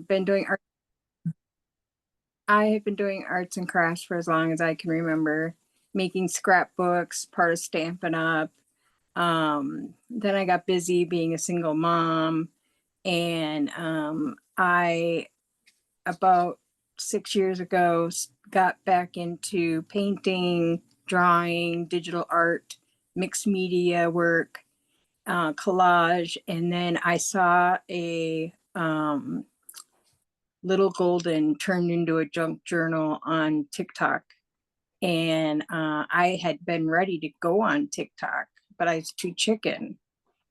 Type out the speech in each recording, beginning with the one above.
been doing art. I have been doing arts and crafts for as long as I can remember, making scrapbooks, part of Stampin' Up. Then I got busy being a single mom, and I about 6 years ago got back into painting, drawing, digital art, mixed media work, collage, and then I saw a little golden turned into a junk journal on TikTok. And I had been ready to go on TikTok, but I was too chicken.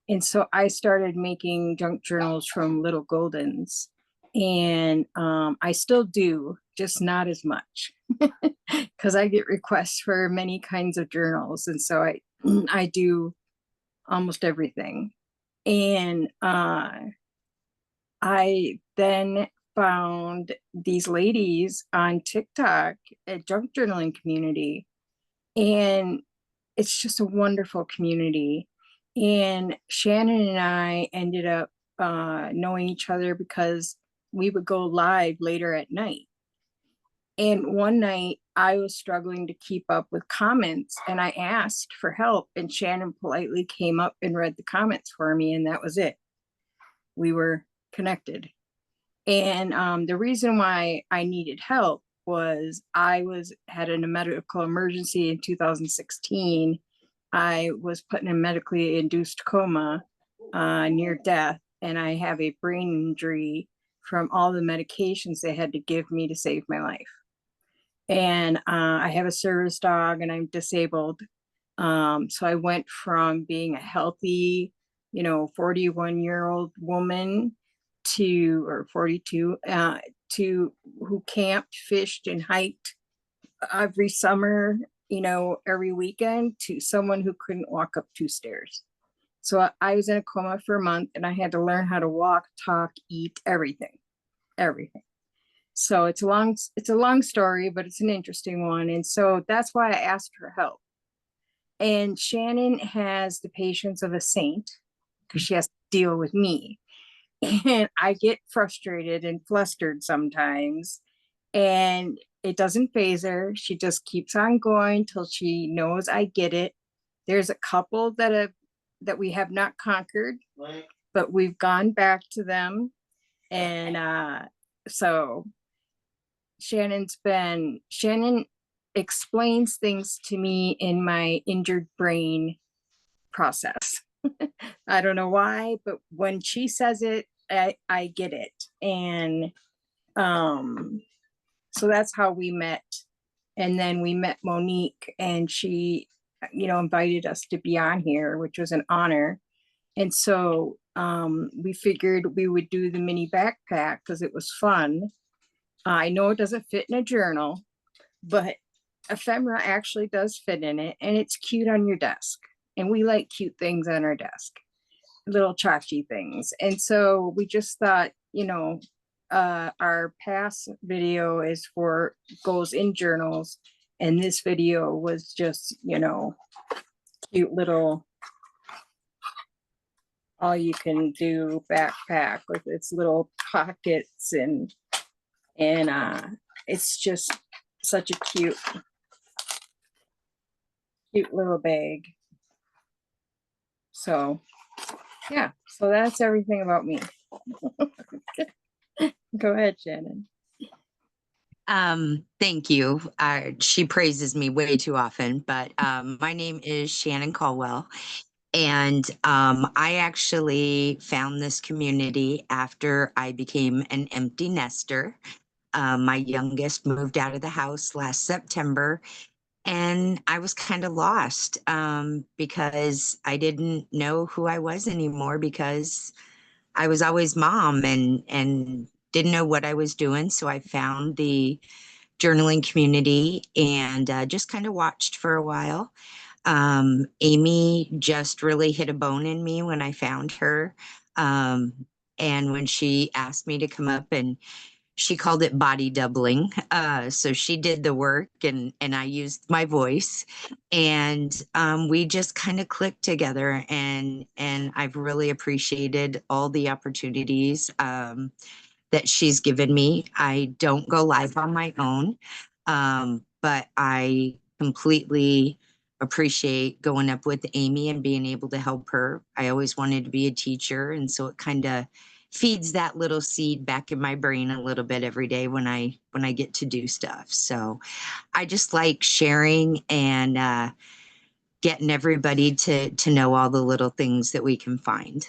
And so I started making junk journals from little goldens. And I still do, just not as much because I get requests for many kinds of journals. And so I do almost everything. And I then found these ladies on TikTok at junk journaling community, and it's just a wonderful community. And Shannon and I ended up knowing each other because we would go live later at night. And one night I was struggling to keep up with comments and I asked for help, and Shannon politely came up and read the comments for me, and that was it. We were connected. And the reason why I needed help was I was had a medical emergency in 2016. I was put in a medically induced coma, near death, and I have a brain injury from all the medications they had to give me to save my life. And I have a service dog, and I'm disabled. So I went from being a healthy, 41-year-old woman or 42, to who camped, fished, and hiked every summer, every weekend, to someone who couldn't walk up 2 stairs. So I was in a coma for a month, and I had to learn how to walk, talk, eat, everything, everything. So it's a long story, but it's an interesting one. And so that's why I asked for help. And Shannon has the patience of a saint because she has to deal with me. And I get frustrated and flustered sometimes. And it doesn't phase her. She just keeps on going till she knows I get it. There's a couple that we have not conquered, but we've gone back to them. And so Shannon explains things to me in my injured brain process. I don't know why, but when she says it, I get it. And so that's how we met. And then we met Monique, and she, invited us to be on here, which was an honor. And so we figured we would do the mini backpack because it was fun. I know it doesn't fit in a journal, but ephemera actually does fit in it, and it's cute on your desk. And we like cute things on our desk, little tchotchke things. And so we just thought, our past video goes in journals, and this video was just, cute little all you can do backpack with its little pockets, and it's just such a cute little bag. So yeah, so that's everything about me. Go ahead, Shannon. Thank you. She praises me way too often, but my name is Shannon Caldwell, and I actually found this community after I became an empty nester. My youngest moved out of the house last September, and I was kind of lost because I didn't know who I was anymore because I was always mom and didn't know what I was doing. So I found the journaling community and just kind of watched for a while. Amy just really hit a bone in me when I found her. And when she asked me to come up, and she called it body doubling. So she did the work, and I used my voice, and we just kind of clicked together, and I've really appreciated all the opportunities that that she's given me. I don't go live on my own, but I completely appreciate going up with Amy and being able to help her. I always wanted to be a teacher, and so it kind of feeds that little seed back in my brain a little bit every day when I get to do stuff. So I just like sharing and getting everybody to know all the little things that we can find.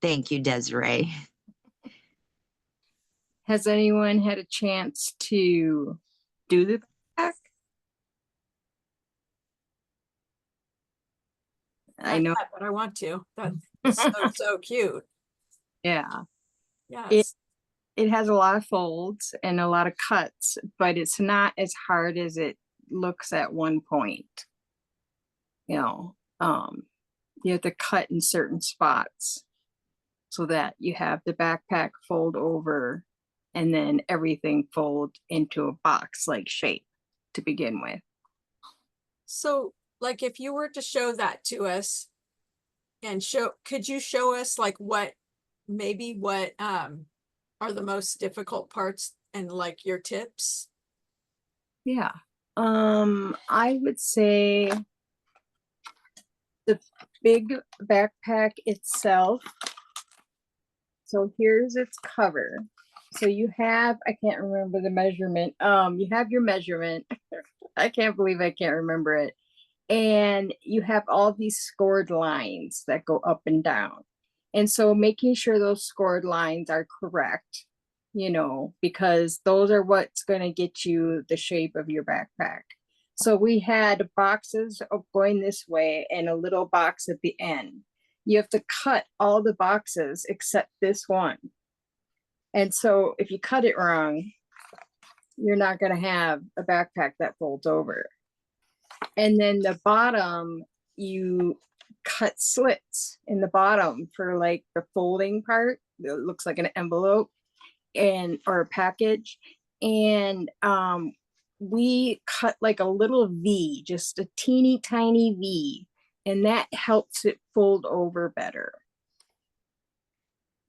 Thank you, Desiree. Has anyone had a chance to do the backpack? I Not know, yet, but I want to. That's so cute. yeah. Yes. It has a lot of folds and a lot of cuts, but it's not as hard as it looks at one point. You know, you have to cut in certain spots so that you have the backpack fold over and then everything fold into a box like shape to begin with. So, like, if you were to show that to us and could you show us like what are the most difficult parts and like your tips? Yeah. I would say the big backpack itself. So here's its cover. So you have, I can't remember the measurement. You have your measurement. I can't believe I can't remember it. And you have all these scored lines that go up and down. And so making sure those scored lines are correct, because those are what's going to get you the shape of your backpack. So we had boxes of going this way and a little box at the end. You have to cut all the boxes except this one. And so if you cut it wrong, you're not going to have a backpack that folds over. And then the bottom, you cut slits in the bottom for like the folding part. It looks like an envelope or a package. And we cut like a little V, just a teeny tiny V, and that helps it fold over better.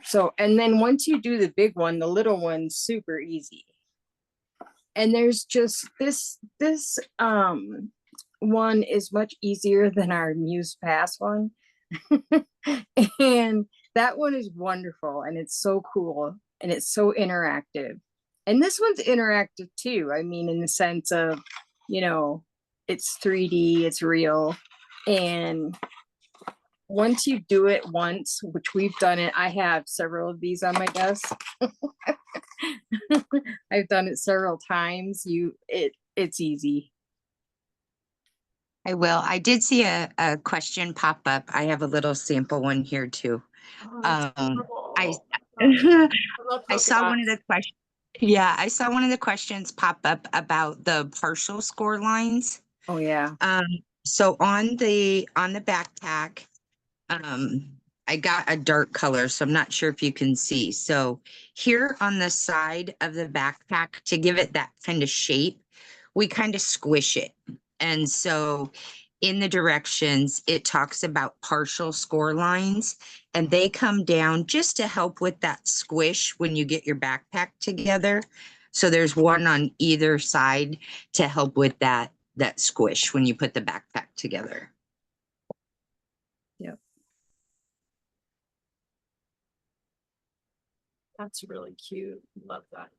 So, and then once you do the big one, the little one's super easy. And there's just this one is much easier than our Muse Pass one. And that one is wonderful and it's so cool and it's so interactive. And this one's interactive too. I mean, in the sense of, it's 3D, it's real. And once you do it once, which we've done it, I have several of these on my desk. I've done it several times. It's easy. I will. I did see a question pop up. I have a little sample one here too. Oh, I I love I saw one of dots. the questions. Yeah, I saw one of the questions pop up about the partial score lines. Oh yeah. So on the backpack, I got a dark color, so I'm not sure if you can see. So here on the side of the backpack, to give it that kind of shape, we kind of squish it. And so in the directions, it talks about partial score lines, and they come down just to help with that squish when you get your backpack together. So there's one on either side to help with that squish when you put the backpack together. Yep. That's really cute. Love that.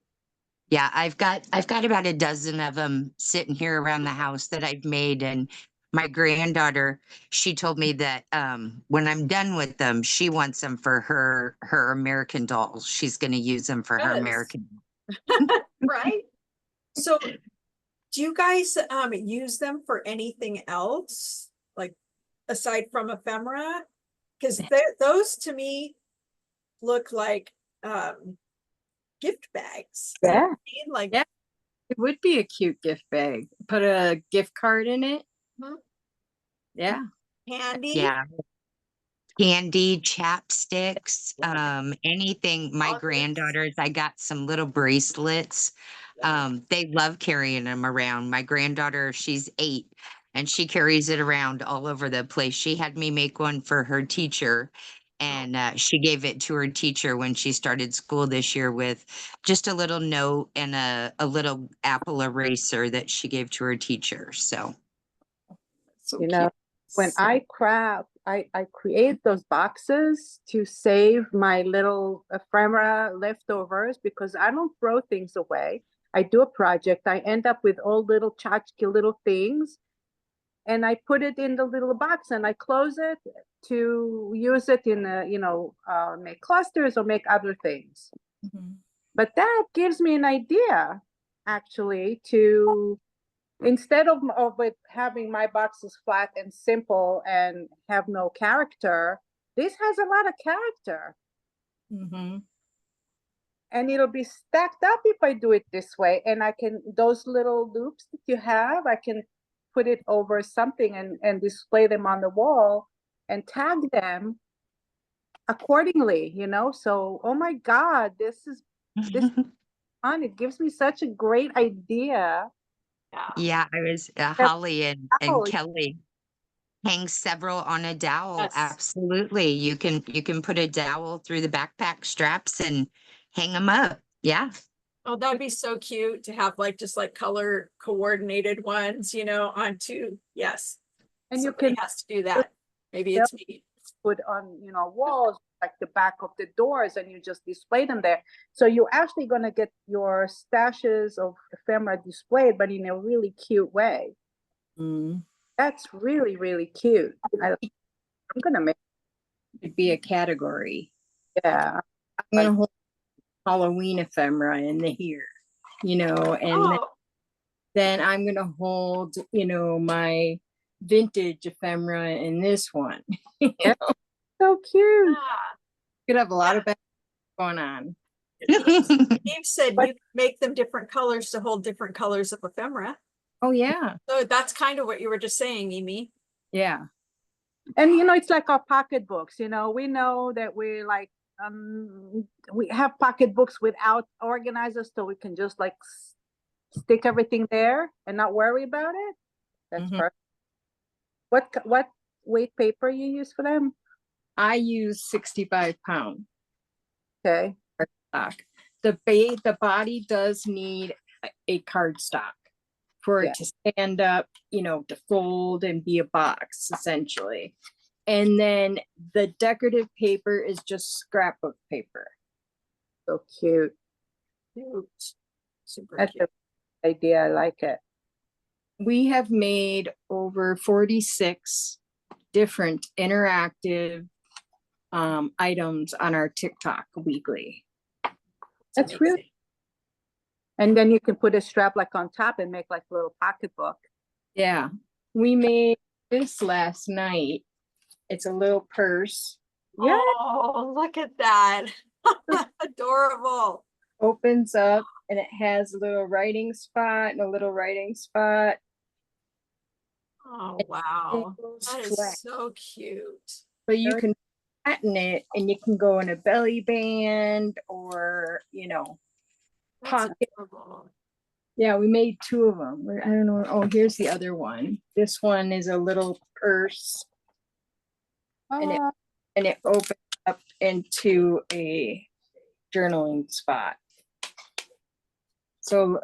Yeah, I've got about a dozen of them sitting here around the house that I've made. And my granddaughter, she told me that when I'm done with them, she wants them for her American dolls. She's going to use them for her Yes. American. Right? So do you guys use them for anything else? Like aside from ephemera? Because those to me look like gift bags. You know what I mean? Like, Yeah. It would be a cute gift bag. Put a gift card in it. Mhm. Yeah. Handy. Yeah. Candy, chapsticks, anything. My All this. granddaughters, I got some little bracelets. They love carrying them around. My granddaughter, she's 8 and she carries it around all over the place. She had me make one for her teacher And she gave it to her teacher when she started school this year with just a little note and a little Apple eraser that she gave to her teacher. So, So You cute. know, when I craft, I create those boxes to save my little ephemera leftovers because I don't throw things away. I do a project, I end up with all little tchotchke little things, and I put it in the little box and I close it to use it in make clusters or make other things. Mhm. But that gives me an idea, actually, to instead of it having my boxes flat and simple and have no character, this has a lot of character. Mhm. And it'll be stacked up if I do it this way. And I can, those little loops that you have, I can put it over something and display them on the wall and tag them accordingly, So, oh my God, this is fun. It gives me such a great idea. yeah, I was Holly and Kelly hang several on a dowel. Yes. Absolutely. You can put a dowel through the backpack straps and hang them up. Yeah. Oh, that'd be so cute to have just color coordinated ones, onto, yes. And you Somebody can has to do that. Maybe it's me. put on, walls like the back of the doors and you just display them there. So you're actually going to get your stashes of ephemera displayed, but in a really cute way. Mm. That's really, really cute. I'm going to make, It'd be a category. yeah. I'm gonna hold Halloween ephemera in the here, and Oh, then I'm gonna hold, my vintage ephemera in this one. So cute. yeah. Could have a lot of that going on. Dave said But- you make them different colors to hold different colors of ephemera. Oh yeah, So that's kind of what you were just saying, Amy. yeah. And, it's like our pocketbooks, we know that we're like, we have pocketbooks without organizers so we can just stick everything there and not worry about it. That's Mhm. perfect. What weight paper you use for them? I use 65 pound Okay. stock. The body does need a cardstock for it to stand up, to fold and be a box essentially. And then the decorative paper is just scrapbook paper. So cute. Cute. Super That's cute. a good idea. I like it. We have made over 46 different interactive items on our TikTok weekly. That's really, and then you can put a strap on top and make a little pocketbook. Yeah, we made this last night. It's a little purse. Yeah. Oh, look at that. Adorable. Opens up and it has a little writing spot and a little writing spot. Oh, wow. That is Flat. so cute. But you can flatten it and you can go in a belly band or, That's pocket. adorable. Yeah, we made two of them. I don't know. Oh, here's the other one. This one is a little purse and it opens up into a journaling spot. So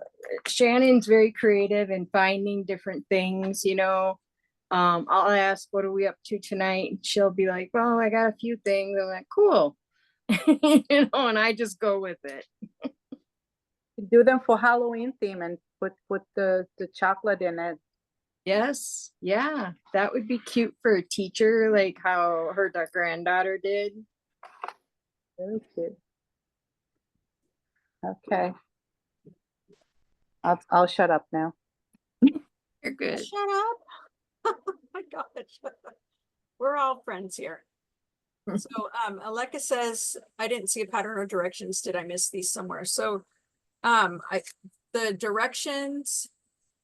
Shannon's very creative in finding different things, I'll ask, what are we up to tonight? And she'll be like, well, I got a few things. I'm like, cool. And I just go with it. Do them for Halloween theme and put the chocolate in it. Yes. Yeah. That would be cute for a teacher, like how her granddaughter did. Very cute. Okay. I'll shut up now. You're good. Shut up. Oh my gosh. We're all friends here. So Aleka says, I didn't see a pattern or directions. Did I miss these somewhere? So the directions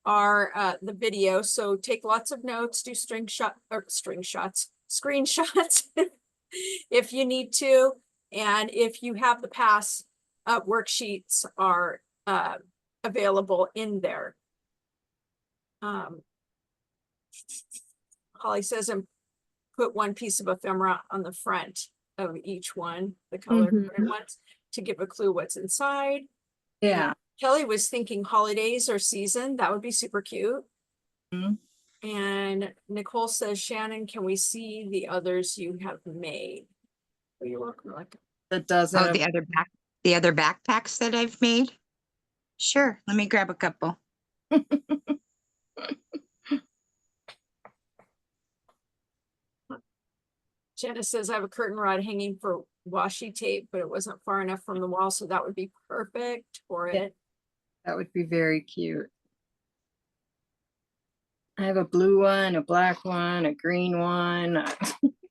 are the video. So take lots of notes, do screenshots if you need to. And if you have the past worksheets are available in there. Holly says, and put one piece of ephemera on the front. of each one, the color Mhm. coded ones, to give a clue what's inside. Yeah. Kelly was thinking holidays or season. That would be super cute. Mhm. And Nicole says, Shannon, can we see the others you have made? Are you welcome? Like, That doesn't. Oh, the other backpacks that I've made. Sure, let me grab a couple. Jenna says, I have a curtain rod hanging for washi tape, but it wasn't far enough from the wall, so that would be perfect for Yeah. it. That would be very cute. I have a blue one, a black one, a green one.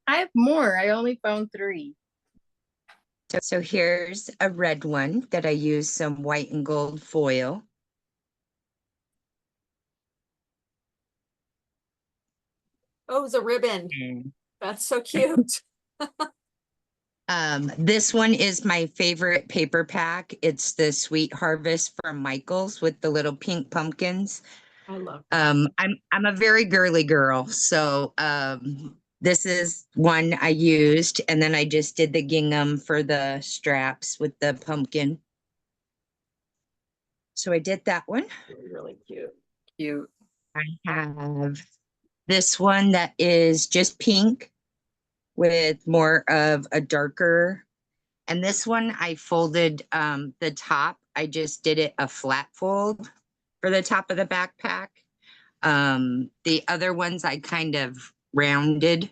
I have more. I only found 3. So here's a red one that I used some white and gold foil. Oh, the ribbon. Mm. That's so cute. This one is my favorite paper pack. It's the Sweet Harvest from Michaels with the little pink pumpkins. I love that. I'm a very girly girl, so this is one I used, and then I just did the gingham for the straps with the pumpkin. So I did that one. Really, really cute. Cute. I have this one that is just pink with more of a darker. And this one I folded the top. I just did it a flat fold for the top of the backpack. The other ones I kind of rounded.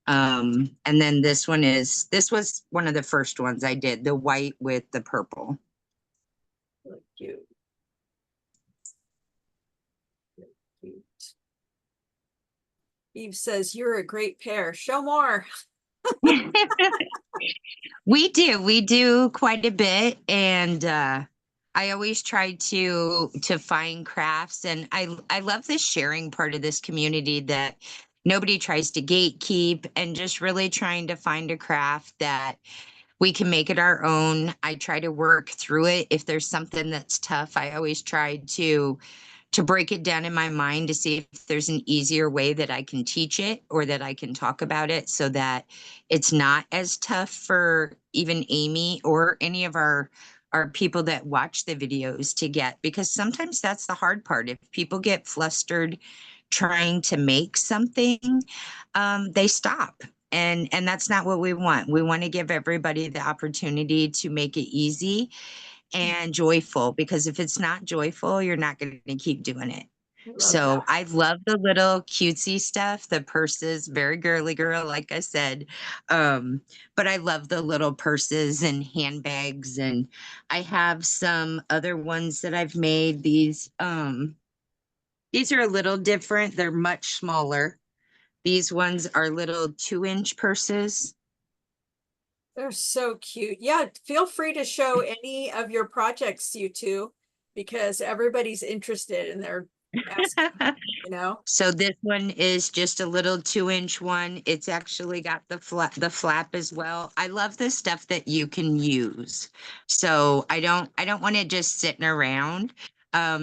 And then this was one of the first ones I did, the white with the purple. Really cute. Really cute. Eve says, you're a great pair. Show more. We do quite a bit, and I always try to find crafts, and I love the sharing part of this community that nobody tries to gatekeep, and just really trying to find a craft that we can make it our own. I try to work through it. If there's something that's tough, I always try to break it down in my mind to see if there's an easier way that I can teach it or that I can talk about it so that it's not as tough for even Amy or any of our people that watch the videos to get, because sometimes that's the hard part. If people get flustered trying to make something, they stop. And that's not what we want. We want to give everybody the opportunity to make it easy and joyful, because if it's not joyful, you're not going to keep doing it. I love So that. I love the little cutesy stuff, the purses, very girly girl, like I said. But I love the little purses and handbags. And I have some other ones that I've made. These are a little different. They're much smaller. These ones are little 2-inch purses. They're so cute. Yeah, feel free to show any of your projects, you two, because everybody's interested and they're asking, you know? So this one is just a little 2-inch one. It's actually got the flap as well. I love the stuff that you can use. So I don't want it just sitting around.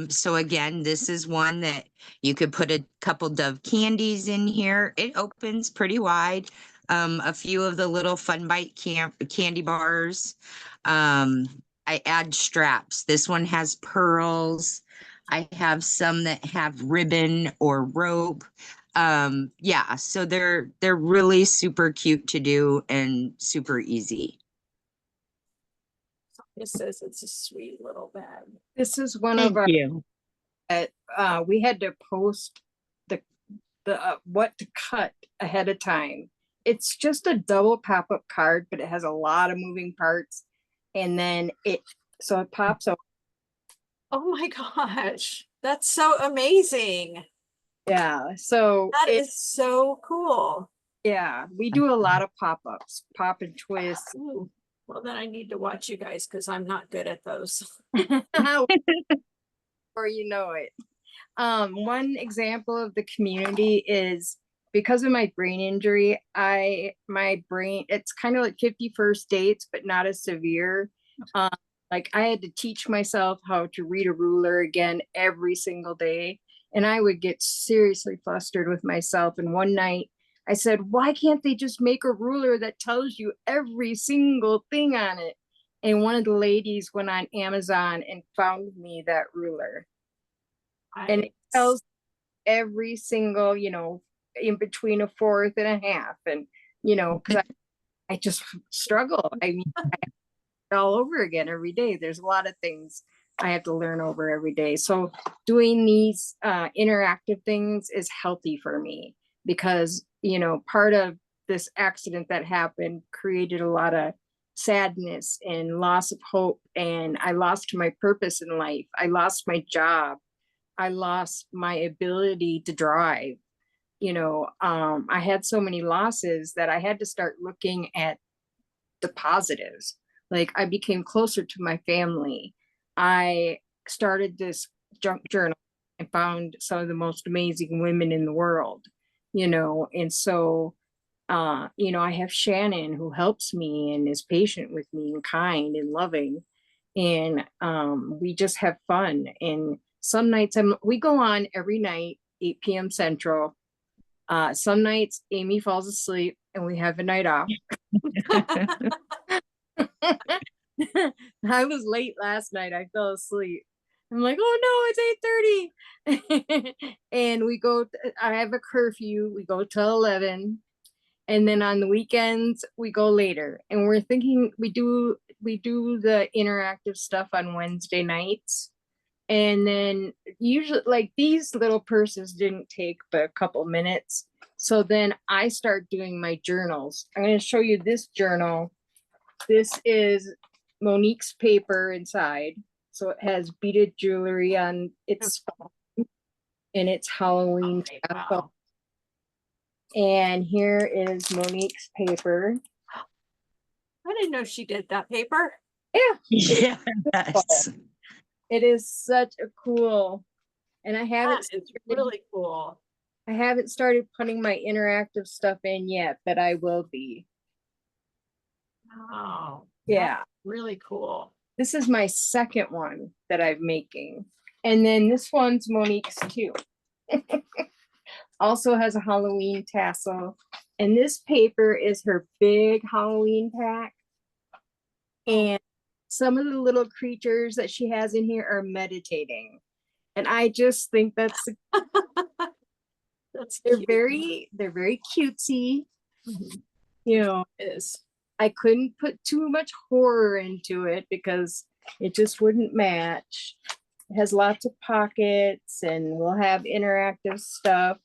So again, this is one that you could put a couple Dove candies in here. It opens pretty wide. A few of the little Fun Bite candy bars. I add straps. This one has pearls. I have some that have ribbon or rope. Yeah, so they're really super cute to do and super easy. It says it's a sweet little bag. This is one Thank of our, you. we had to post the what to cut ahead of time. It's just a double pop-up card, but it has a lot of moving parts. And then it pops out. Oh my gosh, that's so amazing. Yeah. So That is so cool. yeah, we do a lot of pop-ups, pop and twist. Ooh, well, then I need to watch you guys because I'm not good at those. Or you know it. One example of the community is because of my brain injury, my brain, it's kind of like 51st dates, but not as severe. Like I had to teach myself how to read a ruler again every single day. And I would get seriously flustered with myself. And one night I said, why can't they just make a ruler that tells you every single thing on it? And one of the ladies went on Amazon and found me that ruler. And it tells every single, in between a fourth and a half. And, because I just struggle. I mean, I have it all over again every day. There's a lot of things I have to learn over every day. So doing these interactive things is healthy for me because, part of this accident that happened created a lot of sadness and loss of hope. And I lost my purpose in life. I lost my job. I lost my ability to drive. I had so many losses that I had to start looking at the positives. Like I became closer to my family. I started this junk journal and found some of the most amazing women in the world, and so I have Shannon who helps me and is patient with me and kind and loving. And we just have fun. And some nights we go on every night, 8 p.m. Central. Some nights Amy falls asleep and we have a night off. I was late last night. I fell asleep. I'm like, oh no, it's 8:30. And I have a curfew. We go till 11. And then on the weekends we go later. And we're thinking we do the interactive stuff on Wednesday nights. And then usually like these little purses didn't take but a couple minutes. So then I start doing my journals. I'm going to show you this journal. This is Monique's paper inside. So it has beaded jewelry on its and it's Halloween. Wow. And here is Monique's paper. I didn't know she did that paper. Yeah. Yes. It is such a cool, and It's really cool. I haven't started putting my interactive stuff in yet, but I will be. Wow. Yeah. Really cool. This is my second one that I'm making. And then this one's Monique's too. Also has a Halloween tassel. And this paper is her big Halloween pack. And some of the little creatures that she has in here are meditating. And I just think they're cute. they're very cutesy. Mhm. It is. I couldn't put too much horror into it because it just wouldn't match. It has lots of pockets and we'll have interactive stuff.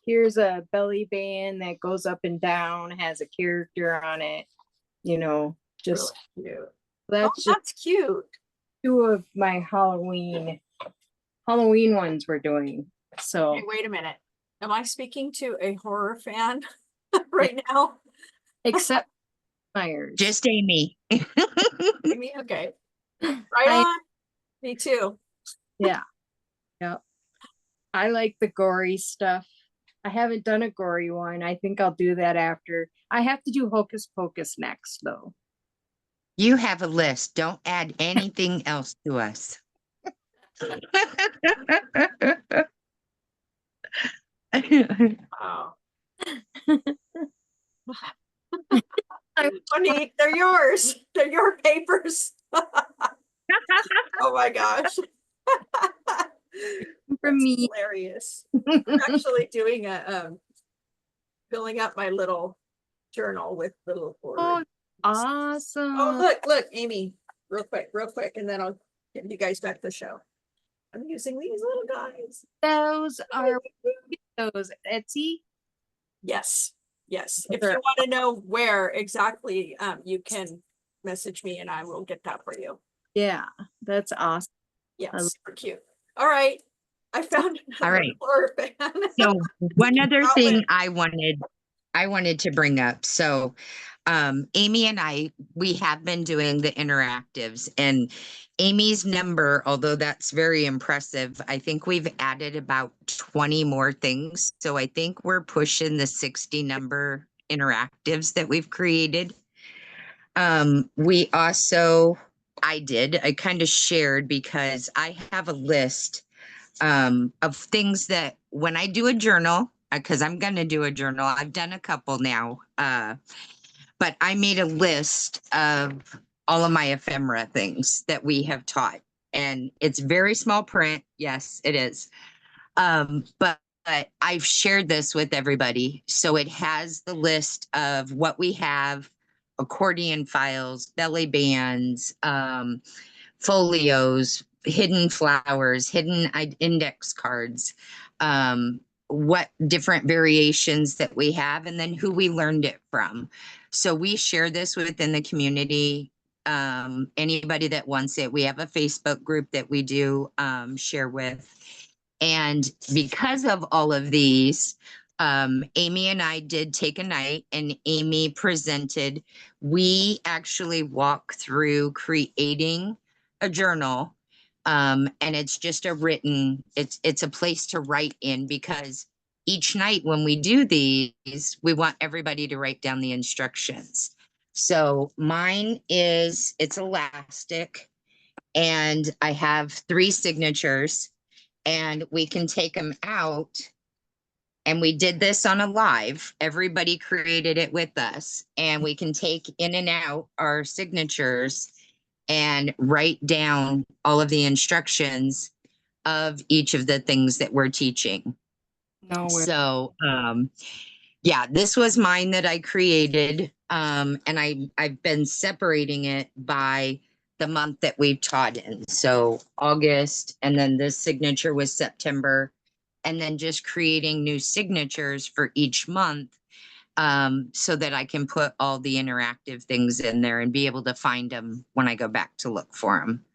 Here's a belly band that goes up and down, has a character on it, just really cute. that's just That's cute. two of my Halloween ones we're doing. So Hey, wait a minute. Am I speaking to a horror fan right now? except Myers. Just Amy. Amy, okay. Right on. Me too. Yeah. I like the gory stuff. I haven't done a gory one. I think I'll do that after. I have to do Hocus Pocus next though. You have a list. Don't add anything else to us. Wow. Honey, they're yours. They're your papers. Oh my gosh. From me. Hilarious. I'm actually doing filling up my little journal with little Oh, words. awesome. Oh, look, Amy, real quick, and then I'll give you guys back the show. I'm using these little guys. Those are those Etsy. Yes. If you want to know where exactly, you can message me and I will get that for you. Yeah, that's awesome. Yes, super cute. All right. I found All right. horror fan. So one other I'll thing win. I wanted to bring up. So Amy and we have been doing the interactives, and Amy's number, although that's very impressive, I think we've added about 20 more things. So I think we're pushing the 60 number interactives that we've created. We also, I kind of shared because I have a list of things that when I do a journal, because I'm going to do a journal. I've done a couple now. But I made a list of all of my ephemera things that we have taught. And it's very small print. Yes, it is. But I've shared this with everybody. So it has the list of what we have: accordion files, belly bands, folios, hidden flowers, hidden index cards, what different variations that we have, and then who we learned it from. So we share this within the community. Anybody that wants it, we have a Facebook group that we do share with. And because of all of these, Amy and I did take a night, and Amy presented. We actually walk through creating a journal, and it's just a written. It's a place to write in, because each night when we do these, we want everybody to write down the instructions. So mine it's elastic, and I have 3 signatures, and we can take them out. And we did this on a live. Everybody created it with us, and we can take in and out our signatures and write down all of the instructions of each of the things that we're teaching. No way. So, yeah, this was mine that I created. And I've been separating it by the month that we've taught in. So August, and then this signature was September, and then just creating new signatures for each month, so that I can put all the interactive things in there and be able to find them when I go back to look for them.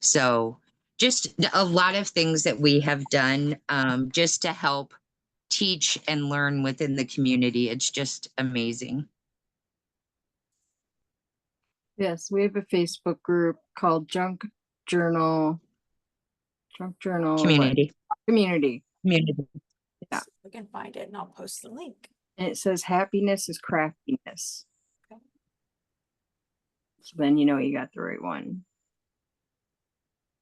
So just a lot of things that we have done, just to help teach and learn within the community. It's just amazing. Yes, we have a Facebook group called Journal what? Community. Community. Community. Yeah. I can find it and I'll post the link. And it says happiness is craftiness. Okay. So then you know you got the right one.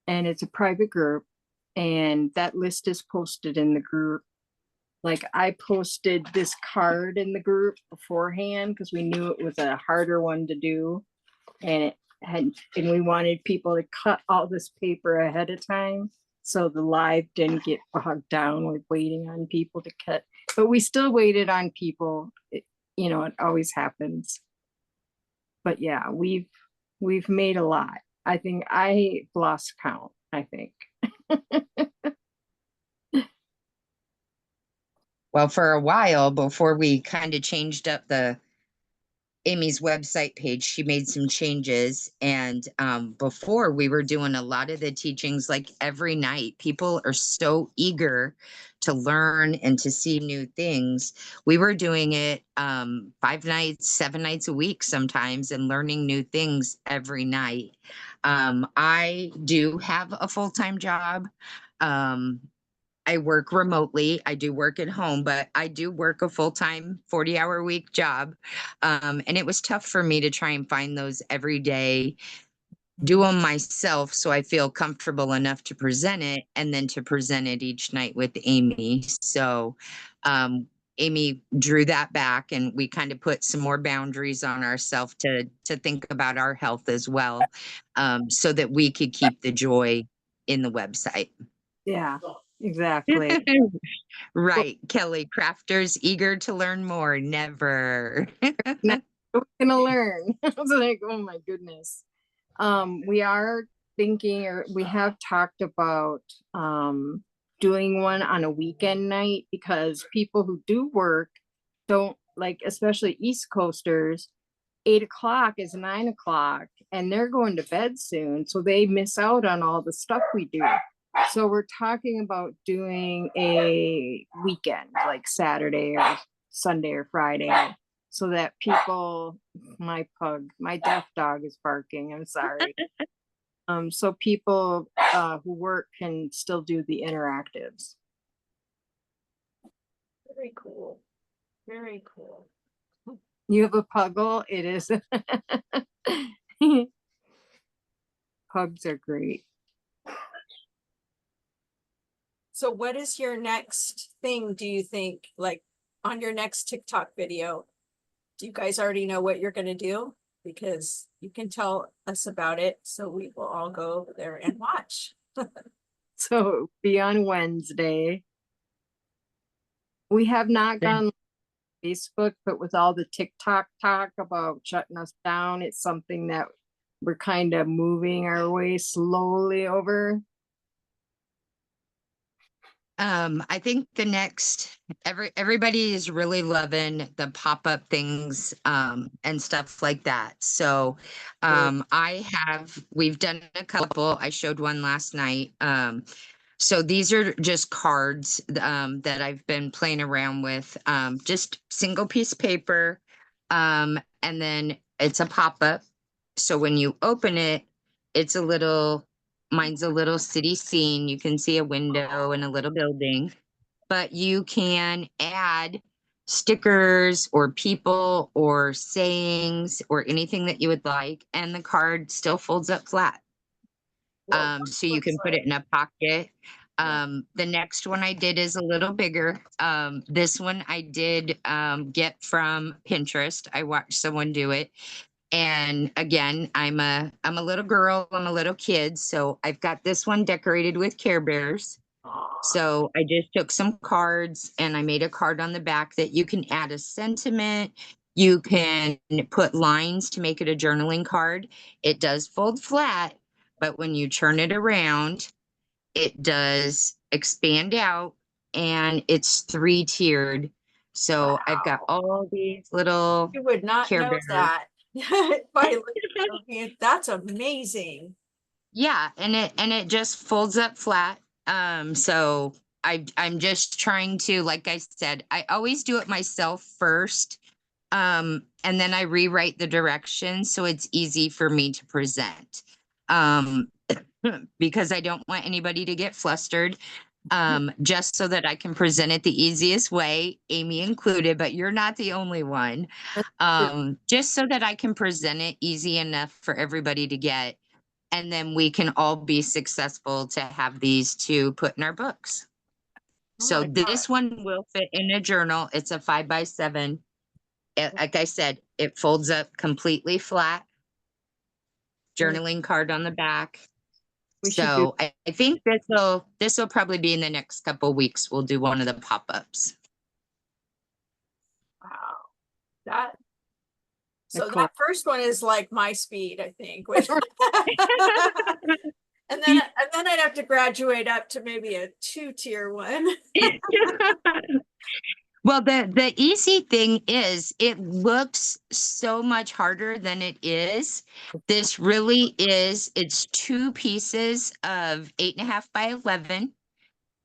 And it's a private group, and that list is posted in the group. Like, I posted this card in the group beforehand because we knew it was a harder one to do. And we wanted people to cut all this paper ahead of time, so the live didn't get bogged down with waiting on people to cut. But we still waited on people. It always happens. But yeah, we've made a lot. I think I lost count, I think. Well, for a while before we kind of changed up Amy's website page, she made some changes. And before, we were doing a lot of the teachings like every night. People are so eager to learn and to see new things. We were doing it 5 nights, 7 nights a week sometimes, and learning new things every night. I do have a full-time job. I work remotely. I do work at home, but I do work a full-time 40-hour week job. And it was tough for me to try and find those every day, do them myself so I feel comfortable enough to present it, and then to present it each night with Amy. So Amy drew that back, and we kind of put some more boundaries on ourselves to think about our health as well, so that we could keep the joy in the website. Yeah, exactly. Right, Kelly. Crafters eager to learn more. Never. Now we're gonna learn. I was like, oh my goodness. We are thinking, or we have talked about doing one on a weekend night, because people who do work don't like, especially East Coasters, 8 o'clock is 9 o'clock, and they're going to bed soon, so they miss out on all the stuff we do. So we're talking about doing a weekend, like Saturday or Sunday or Friday, so that people, my deaf dog is barking, I'm sorry. So people who work can still do the interactives. Very cool. Very cool. You have a puggle? It is. Pugs are great. So what is your next thing, do you think, like on your next TikTok video? Do you guys already know what you're gonna do? Because you can tell us about it, so we will all go over there and watch. So be on Wednesday. We have not gone on Facebook, but with all the TikTok talk about shutting us down, it's something that we're kind of moving our way slowly over. I think the next everybody is really loving the pop-up things and stuff like that. So we've done a couple. I showed one last night. So these are just cards that I've been playing around with. Just single piece paper. And then it's a pop-up. So when you open it, it's mine's a little city scene. You can see a window and a little building, but you can add stickers or people or sayings or anything that you would like. And the card still folds up flat. So you can put it in a pocket. The next one I did is a little bigger. This one I did get from Pinterest. I watched someone do it. And again, I'm a little girl, I'm a little kid, so I've got this one decorated with Care Bears. So I just took some cards and I made a card on the back that you can add a sentiment. You can put lines to make it a journaling card. It does fold flat, but when you turn it around, it does expand out and it's 3-tiered. So I've got all these little You would not Care know Bears. that by looking at it. That's amazing. Yeah, and it just folds up flat. So I'm just trying to, like I said, I always do it myself first. And then I rewrite the directions so it's easy for me to present. Um, because I don't want anybody to get flustered. Just so that I can present it the easiest way, Amy included, but you're not the only one. Just so that I can present it easy enough for everybody to get. And then we can all be successful to have these to put in our books. Oh So my this God. one will fit in a journal. It's a 5x7. Like I said, it folds up completely flat. Journaling card on the back. We should do. So I think this will probably be in the next couple weeks. We'll do one of the pop-ups. Wow. That so Nicole. that first one is like my speed, I think. And then I'd have to graduate up to maybe a 2-tier one. Well, the easy thing is it looks so much harder than it is. This really is, it's 2 pieces of 8.5 by 11.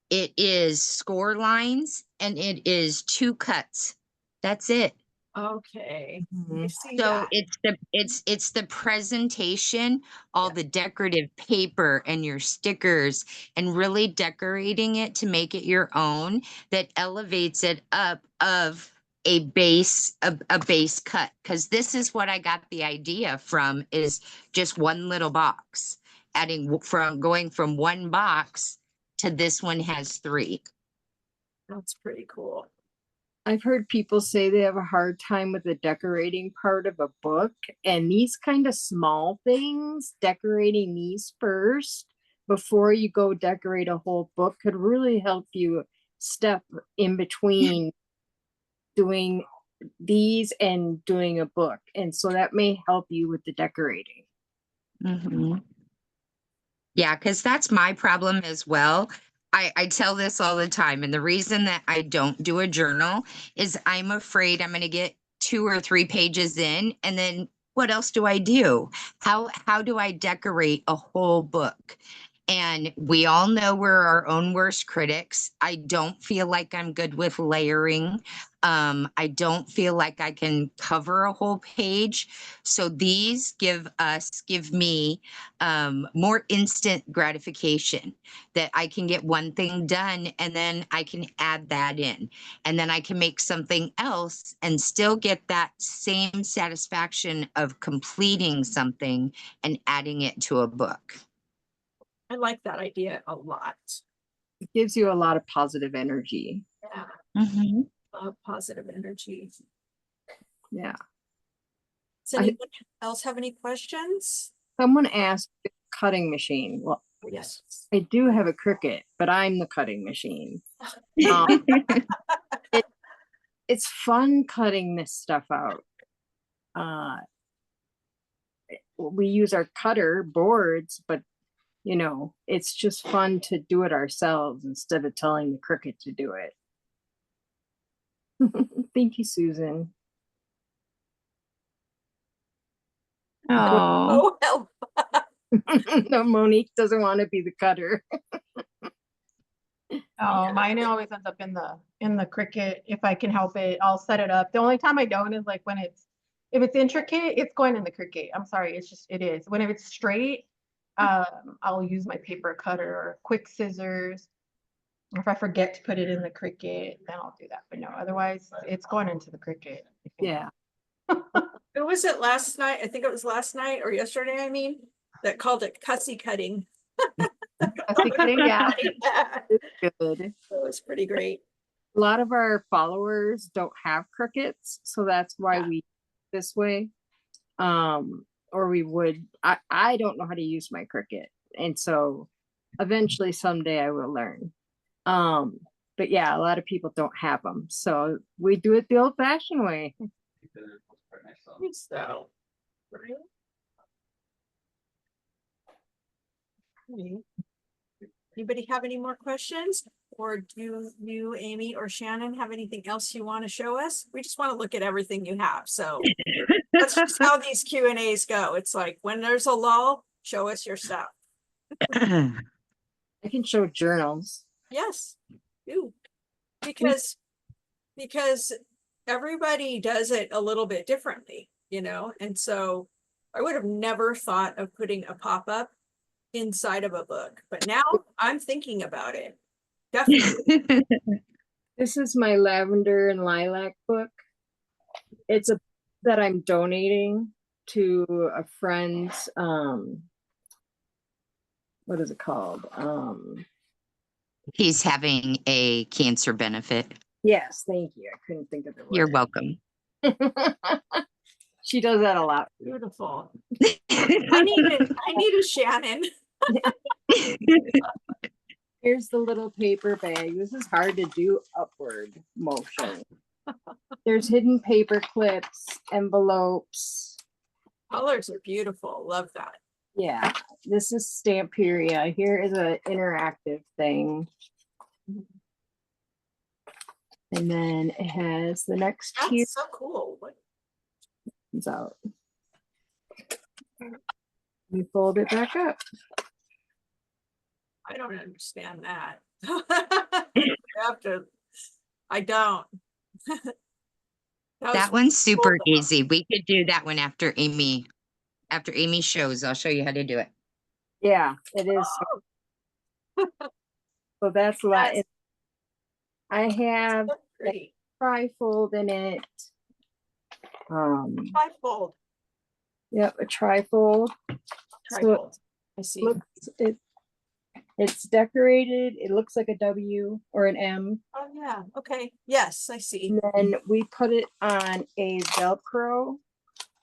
It is score lines and it is 2 cuts. That's it. Okay. I see So that. it's the presentation, all the decorative paper and your stickers and really decorating it to make it your own that elevates it up of a base cut, because this is what I got the idea from, is just one little box, going from one box to this one has 3. That's pretty cool. I've heard people say they have a hard time with the decorating part of a book, and these kind of small things, decorating these first before you go decorate a whole book could really help you step in between doing these and doing a book. And so that may help you with the decorating. Mm-hmm. Yeah, because that's my problem as well. I tell this all the time. And the reason that I don't do a journal is I'm afraid I'm going to get 2 or 3 pages in. And then what else do I do? How do I decorate a whole book? And we all know we're our own worst critics. I don't feel like I'm good with layering. I don't feel like I can cover a whole page. So these give me more instant gratification, that I can get one thing done and then I can add that in. And then I can make something else and still get that same satisfaction of completing something and adding it to a book. I like that idea a lot. It gives you a lot of positive energy. Yeah, Mhm. positive energy. Yeah. Does anyone else have any questions? Someone asked cutting machine. Well, Yes. I do have a Cricut, but I'm the cutting machine. Um, it's fun cutting this stuff out. We use our cutter boards, but you know, it's just fun to do it ourselves instead of telling the Cricut to do it. Thank you, Susan. Oh, Oh, help. No, Monique doesn't want to be the cutter. Oh, mine always ends up in the Cricut. If I can help it, I'll set it up. The only time I don't is like when if it's intricate, it's going in the Cricut. I'm sorry, it is. When if it's straight, I'll use my paper cutter or quick scissors. Or if I forget to put it in the Cricut, then I'll do that. But no, otherwise it's going into the Cricut. Yeah. Who was it last night? I think it was last night or yesterday, I mean, that called it cussy cutting. Fussy cutting, yeah. That Good. was pretty great. A lot of our followers don't have Cricuts, so that's why Yeah. we this way. Or we would. I don't know how to use my Cricut, and so eventually someday I will learn. But yeah, a lot of people don't have them, so we do it the old-fashioned way. So, right? Okay. Anybody have any more questions? Or do you, Amy or Shannon, have anything else you want to show us? We just want to look at everything you have. So that's just how these Q&As go. It's like when there's a lull, show us your stuff. I can show journals. Yes, do. Because everybody does it a little bit differently, you know? And so I would have never thought of putting a pop-up inside of a book, but now I'm thinking about it. Definitely. This is my lavender and lilac book. It's a that I'm donating to a friend's what is it called? He's having a cancer benefit. Yes, thank you. I couldn't think of the word. You're welcome. She does that a lot. Beautiful. I need a Shannon. Here's the little paper bag. This is hard to do upward motion. There's hidden paper clips, envelopes. Colors are beautiful. Love that. Yeah, this is Stamperia. Here is an interactive thing. And then it has the next tier That's so cool. comes out. You fold it back up. I don't understand that. I don't. That one's super easy. We could do that one after Amy shows. I'll show you how to do it. Yeah, it is. So that's a lot. Yes. I have Pretty. trifold in it. Trifold. Yep, a trifold. Trifold. I see. It's decorated. It looks like a W or an M. Oh yeah. Okay. Yes, I see. And then we put it on a Velcro,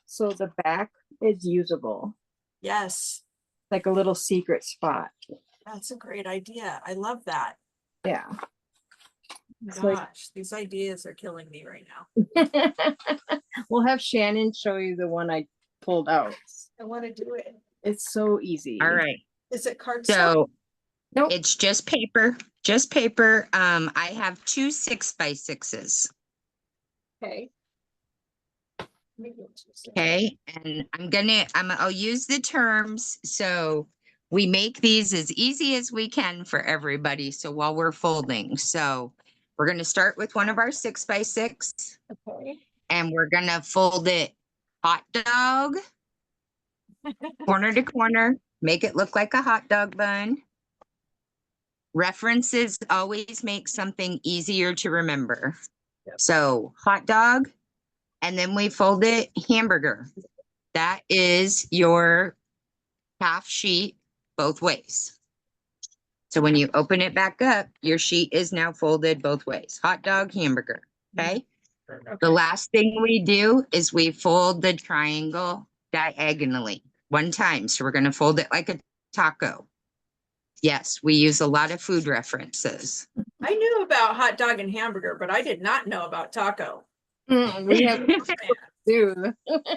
so the back is usable, Yes. like a little secret spot. That's a great idea. I love that. Yeah. Gosh, It's like- these ideas are killing me right now. We'll have Shannon show you the one I pulled out. I want to do it. It's so easy. All right. Is it cardstock? So Nope. it's just paper. Just paper. I have 2 6x6s. Okay. Okay. And I'll use the terms. So we make these as easy as we can for everybody. So while we're folding, so we're going to start with one of our 6x6 Okay. and we're going to fold it hot dog, corner to corner, make it look like a hot dog bun. References always make something easier to remember. Yep. So hot dog, and then we fold it hamburger. That is your half sheet both ways. So when you open it back up, your sheet is now folded both ways. Hot dog, hamburger. Okay. The Okay. last thing we do is we fold the triangle diagonally one time. So we're going to fold it like a taco. Yes, we use a lot of food references. I knew about hot dog and hamburger, but I did not know about taco. We have Man. too.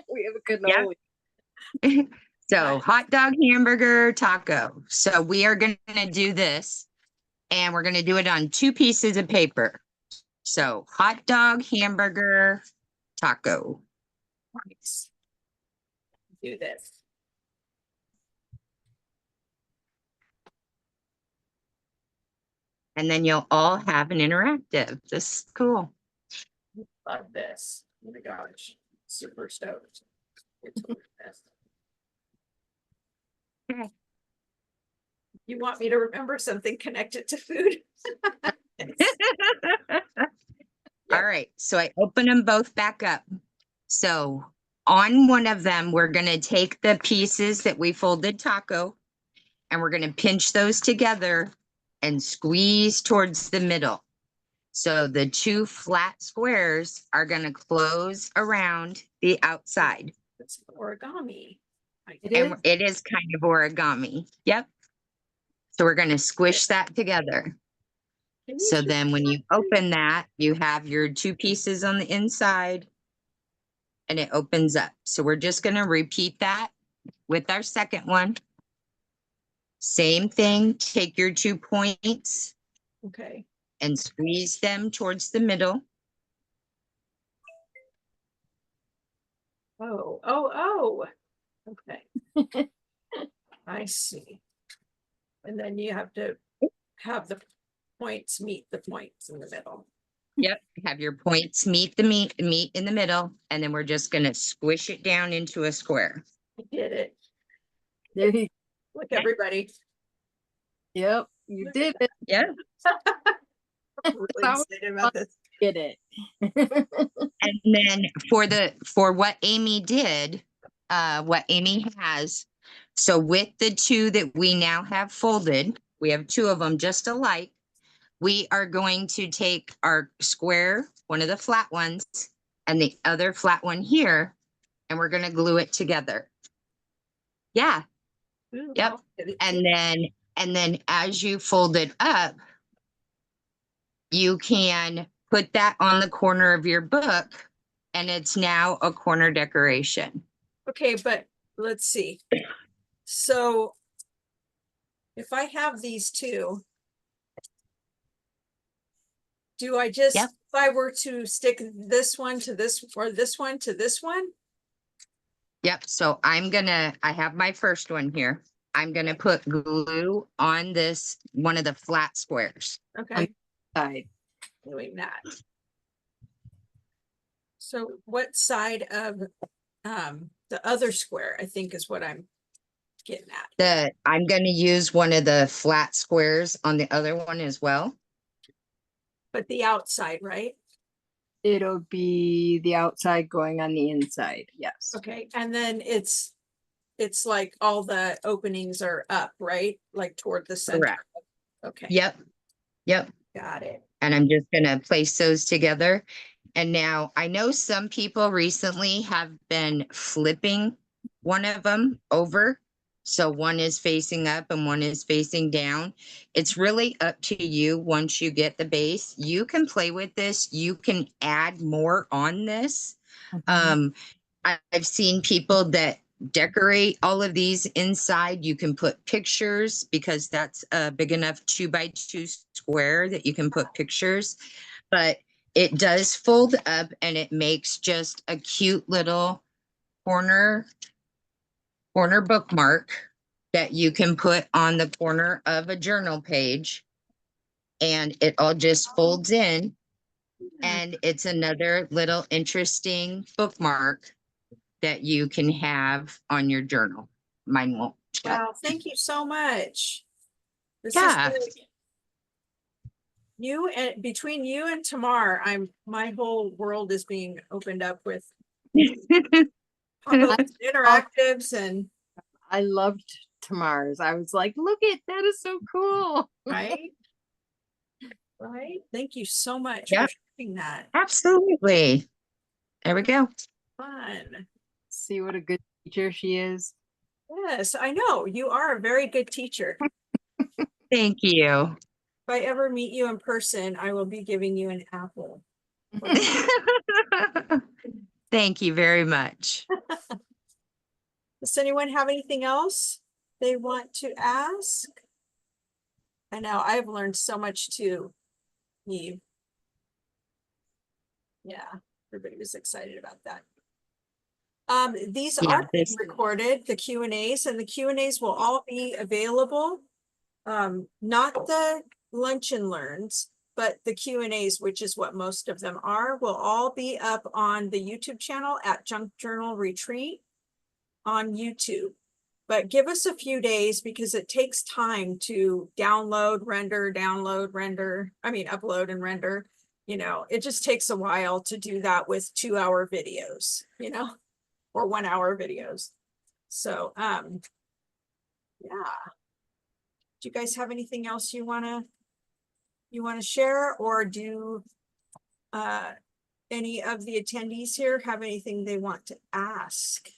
We have a cannoli. So hot dog, hamburger, taco. So we are going to do this and we're going to do it on 2 pieces of paper. So hot dog, hamburger, taco. Nice. Do this. And then you'll all have an interactive. This is cool. Love this. Oh my gosh. Super stoked. It's this. Okay. You want me to remember something connected to food? All right, so I open them both back up. So on one of them, we're gonna take the pieces that we folded taco and we're gonna pinch those together and squeeze towards the middle. So the 2 flat squares are gonna close around the outside. It's origami. And it is kind of origami. Yep. So we're gonna squish that together. Can you So show then when me you open that, you have your 2 pieces on the inside and it opens up. So we're just going to repeat that with our second one. Same thing, take your 2 points Okay. and squeeze them towards the middle. Oh. Okay. I see. And then you have to have the points meet the points in the middle. Yep, have your points meet the meet in the middle, and then we're just going to squish it down into a square. I did it. There you, Look, everybody. yep, you did it. Yeah. I'm really That was excited about this. Did it. And then for what Amy did, what Amy has, so with the 2 that we now have folded, we have 2 of them just alike. We are going to take our square, one of the flat ones, and the other flat one here, and we're going to glue it together. Yeah. Ooh, Yep. I'll get it And then as you fold it up, you can put that on the corner of your book, and it's now a corner decoration. Okay, but let's see. So if I have these 2, do I just, Yep. if I were to stick this one to this, or this one to this one? Yep. So I have my first one here. I'm going to put glue on this, one of the flat squares. Okay, Side. doing that. So what side of the other square, I think is what I'm getting at. I'm going to use one of the flat squares on the other one as well. But the outside, right? It'll be the outside going on the inside. Yes. Okay, and then it's like all the openings are up, right? Like toward the center. Correct. Okay. Yep. Yep. Got it. And I'm just going to place those together. And now I know some people recently have been flipping one of them over. So one is facing up and one is facing down. It's really up to you once you get the base. You can play with this. You can add more on this. I've seen people that decorate all of these inside. You can put pictures because that's a big enough 2x2 square that you can put pictures. But it does fold up and it makes just a cute little corner bookmark that you can put on the corner of a journal page, and it all just folds in, and it's another little interesting bookmark that you can have on your journal. Mine won't. Wow, thank you so much. This Yeah. is great. You and between you and Tamar, my whole world is being opened up with interactives, and I loved to Mars. I was like, look it, that is so cool. Right? Right? Thank you so much Yep. for sharing that. Absolutely. There we go. Fun. See what a good teacher she is. Yes, I know. You are a very good teacher. Thank you. If I ever meet you in person, I will be giving you an apple. Thank you very much. Does anyone have anything else they want to ask? I know I've learned so much too, Eve. Yeah, everybody was excited about that. These Yeah, are being recorded, the Q&As, and the Q&As will all be available. Not the lunch and learns, but the Q&As, which is what most of them are, will all be up on the YouTube channel at Junk Journal Retreat on YouTube. But give us a few days because it takes time to download, render, upload and render. You know, it just takes a while to do that with 2-hour videos, you know, or 1-hour videos. So, yeah. Do you guys have anything else you wanna share, or do any of the attendees here have anything they want to ask?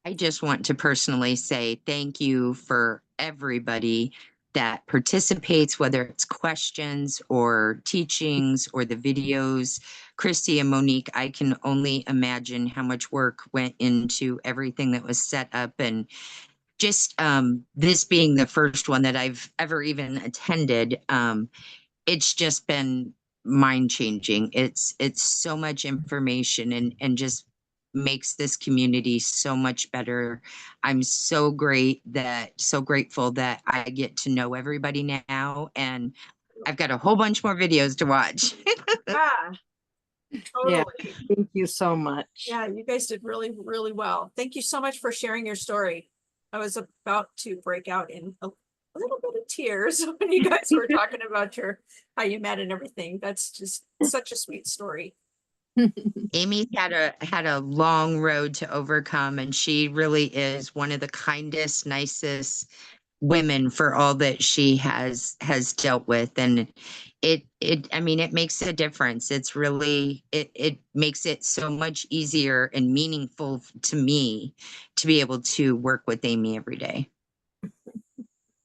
I just want to personally say thank you for everybody that participates, whether it's questions or teachings or the videos. Christy and Monique, I can only imagine how much work went into everything that was set up, and just this being the first one that I've ever even attended. It's just been mind changing. It's so much information, and just makes this community so much better. I'm so grateful that I get to know everybody now, and I've got a whole bunch more videos to watch. Yeah, Yeah, totally. thank you so much. Yeah, you guys did really, really well. Thank you so much for sharing your story. I was about to break out in a little bit of tears when you guys were talking about how you met and everything. That's just such a sweet story. Amy had a long road to overcome, and she really is one of the kindest, nicest women for all that she has dealt with. And I mean, it makes a difference. It's really, it makes it so much easier and meaningful to me to be able to work with Amy every day.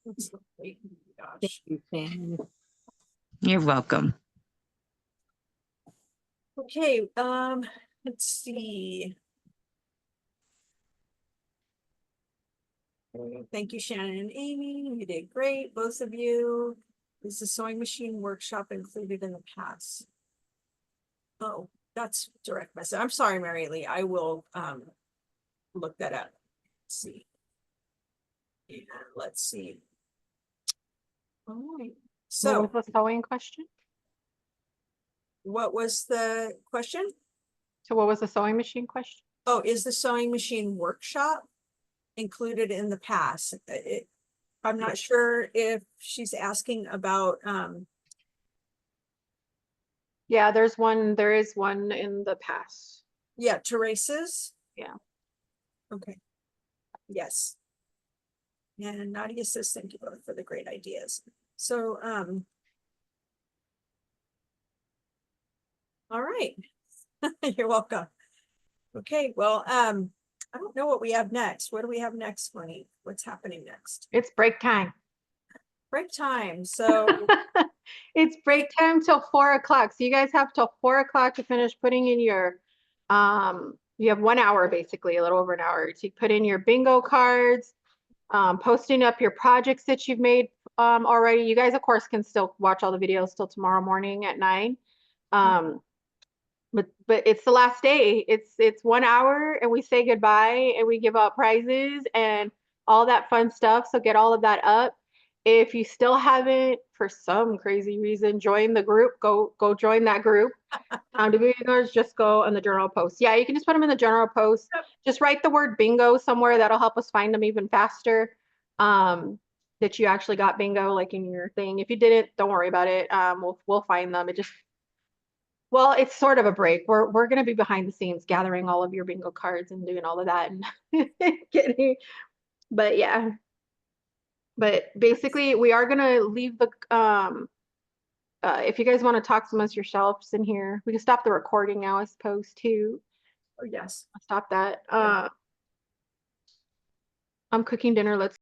That's so great. Oh my Thank gosh. you, Shannon. You're welcome. Okay, let's see. Thank you, Shannon and Amy. You did great, both of you. Is the sewing machine workshop included in the pass? Oh, that's direct message. I'm sorry, Mary Lee. I will look that up. Let's see. Yeah, let's see. All right. What So was the sewing question? what was the question? So what was the sewing machine question? Oh, is the sewing machine workshop included in the pass? I'm not sure if she's asking about Yeah, there is one in the past. yeah, Teresa's. Yeah. Okay. Yes. And Nadia says, thank you both for the great ideas. So, all right. You're welcome. Okay, well, I don't know what we have next. What do we have next, Monique? What's happening next? It's break time. Break time. So, It's break time till 4 o'clock. So you guys have till 4 o'clock to finish putting in your, you have 1 hour, basically, a little over an hour to put in your bingo cards, posting up your projects that you've made already. You guys, of course, can still watch all the videos till tomorrow morning at 9. But it's the last day. It's 1 hour and we say goodbye and we give out prizes and all that fun stuff. So get all of that up. If you still haven't, for some crazy reason, join the group, go join that group. To be honest, just go on the general post. Yeah, you can just put them in the general post. Just write the word bingo somewhere. That'll help us find them even faster. That you actually got bingo, like in your thing. If you didn't, don't worry about it. We'll find them. It just Well, it's sort of a break. We're gonna be behind the scenes gathering all of your bingo cards and doing all of that and getting, but yeah. But basically we are gonna leave the if you guys want to talk amongst yourselves in here, we can stop the recording now, I suppose, too. Oh, yes. Stop that. Yeah. I'm cooking dinner. Let's